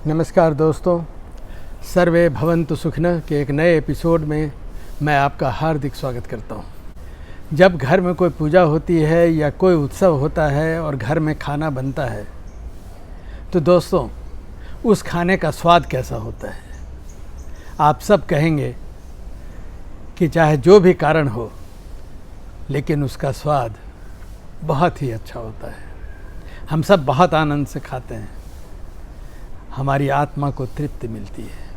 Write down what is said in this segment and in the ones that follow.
नमस्कार दोस्तों, सर्वे भवन्तु सुखिनः के एक नए एपिसोड में मैं आपका हार्दिक स्वागत करता हूं। जब घर में कोई पूजा होती है या कोई उत्सव होता है और घर में खाना बनता है तो दोस्तों उस खाने का स्वाद कैसा होता है। आप सब कहेंगे कि चाहे जो भी कारण हो लेकिन उसका स्वाद बहुत ही अच्छा होता है। हम सब बहुत आनंद से खाते हैं, हमारी आत्मा को तृप्ति मिलती है।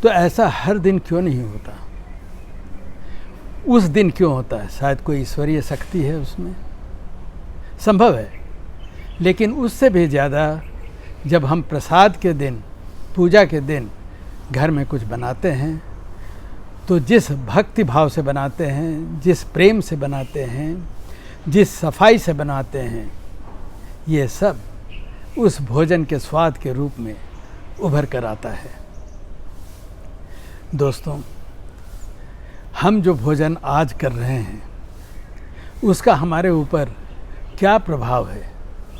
तो ऐसा हर दिन क्यों नहीं होता? उस दिन क्यों होता है? शायद कोई ईश्वरीय शक्ति है उसमें, संभव है। लेकिन उससे भी ज़्यादा जब हम प्रसाद के दिन, पूजा के दिन घर में कुछ बनाते हैं तो जिस भक्ति भाव से बनाते हैं, जिस प्रेम से बनाते हैं, जिस सफाई से बनाते हैं, ये सब उस भोजन के स्वाद के रूप में उभर कर आता है। दोस्तों, हम जो भोजन आज कर रहे हैं उसका हमारे ऊपर क्या प्रभाव है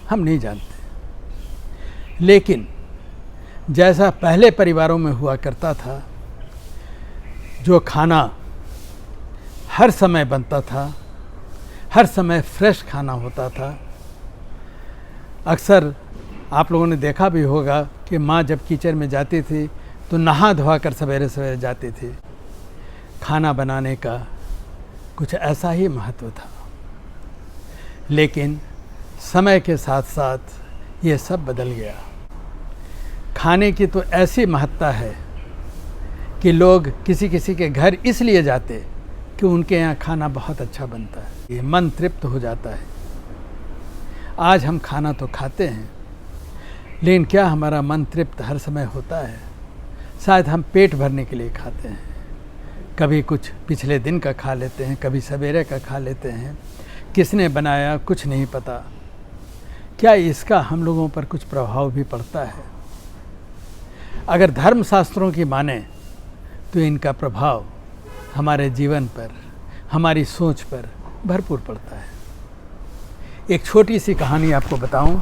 हम नहीं जानते। लेकिन जैसा पहले परिवारों में हुआ करता था, जो खाना हर समय बनता था, हर समय फ्रेश खाना होता था। अक्सर आप लोगों ने देखा भी होगा कि माँ जब किचन में जाती थी तो नहा धोआ कर सवेरे सवेरे जाती थी। खाना बनाने का कुछ ऐसा ही महत्व था। लेकिन समय के साथ साथ ये सब बदल गया। खाने की तो ऐसी महत्ता है कि लोग किसी किसी के घर इसलिए जाते कि उनके यहाँ खाना बहुत अच्छा बनता है, ये मन तृप्त हो जाता है। आज हम खाना तो खाते हैं लेकिन क्या हमारा मन तृप्त हर समय होता है? शायद हम पेट भरने के लिए खाते हैं। कभी कुछ पिछले दिन का खा लेते हैं, कभी सवेरे का खा लेते हैं। किसने बनाया कुछ नहीं पता। क्या इसका हम लोगों पर कुछ प्रभाव भी पड़ता है? अगर धर्मशास्त्रों की माने तो इनका प्रभाव हमारे जीवन पर, हमारी सोच पर भरपूर पड़ता है। एक छोटी सी कहानी आपको बताऊं।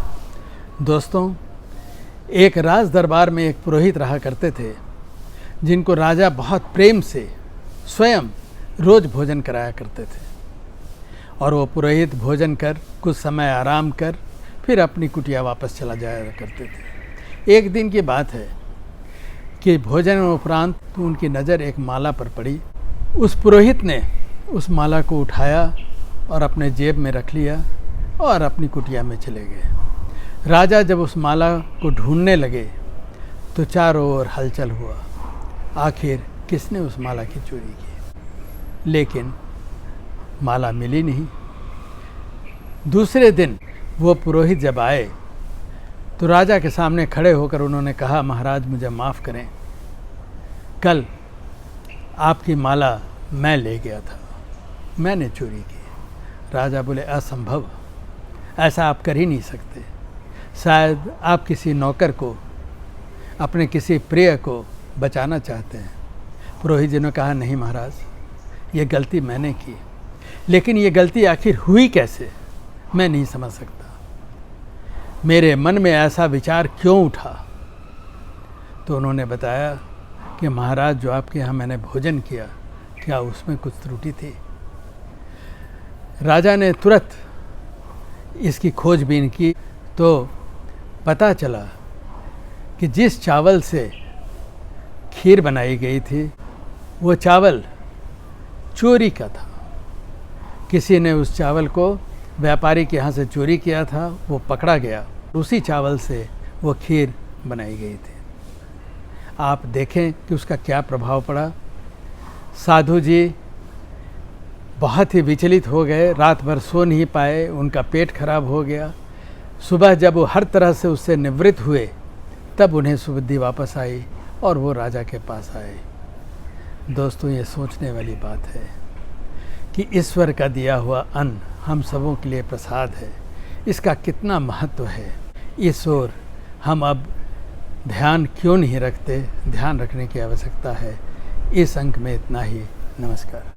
दोस्तों, एक राज दरबार में एक पुरोहित रहा करते थे जिनको राजा बहुत प्रेम से स्वयं रोज भोजन कराया करते थे। और वो पुरोहित भोजन कर कुछ समय आराम कर फिर अपनी कुटिया वापस चला जाया करते थे। एक दिन की बात है कि भोजन उपरांत तो उनकी नज़र एक माला पर पड़ी। उस पुरोहित ने उस माला को उठाया और अपने जेब में रख लिया और अपनी कुटिया में चले गए। राजा जब उस माला को ढूंढने लगे तो चारों ओर हलचल हुआ। आखिर किसने उस माला की चोरी की? लेकिन माला मिली नहीं। दूसरे दिन वो पुरोहित जब आए तो राजा के सामने खड़े होकर उन्होंने कहा, महाराज मुझे माफ़ करें, कल आपकी माला मैं ले गया था, मैंने चोरी की। राजा बोले, असंभव, ऐसा आप कर ही नहीं सकते। शायद आप किसी नौकर को, अपने किसी प्रिय को बचाना चाहते हैं। पुरोहित जी ने कहा, नहीं महाराज, ये गलती मैंने की, लेकिन ये गलती आखिर हुई कैसे मैं नहीं समझ सकता। मेरे मन में ऐसा विचार क्यों उठा? तो उन्होंने बताया कि महाराज, जो आपके यहाँ मैंने भोजन किया, क्या उसमें कुछ त्रुटि थी? राजा ने तुरंत इसकी खोजबीन की तो पता चला कि जिस चावल से खीर बनाई गई थी वो चावल चोरी का था। किसी ने उस चावल को व्यापारी के यहाँ से चोरी किया था, वो पकड़ा गया। उसी चावल से वो खीर बनाई गई थी। आप देखें कि उसका क्या प्रभाव पड़ा। साधु जी बहुत ही विचलित हो गए, रात भर सो नहीं पाए, उनका पेट खराब हो गया। सुबह जब वो हर तरह से उससे निवृत्त हुए तब उन्हें सुबुद्धि वापस आई और वो राजा के पास आए। दोस्तों, ये सोचने वाली बात है कि ईश्वर का दिया हुआ अन्न हम सबों के लिए प्रसाद है, इसका कितना महत्व है। इस ओर हम अब ध्यान क्यों नहीं रखते? ध्यान रखने की आवश्यकता है। इस अंक में इतना ही। नमस्कार।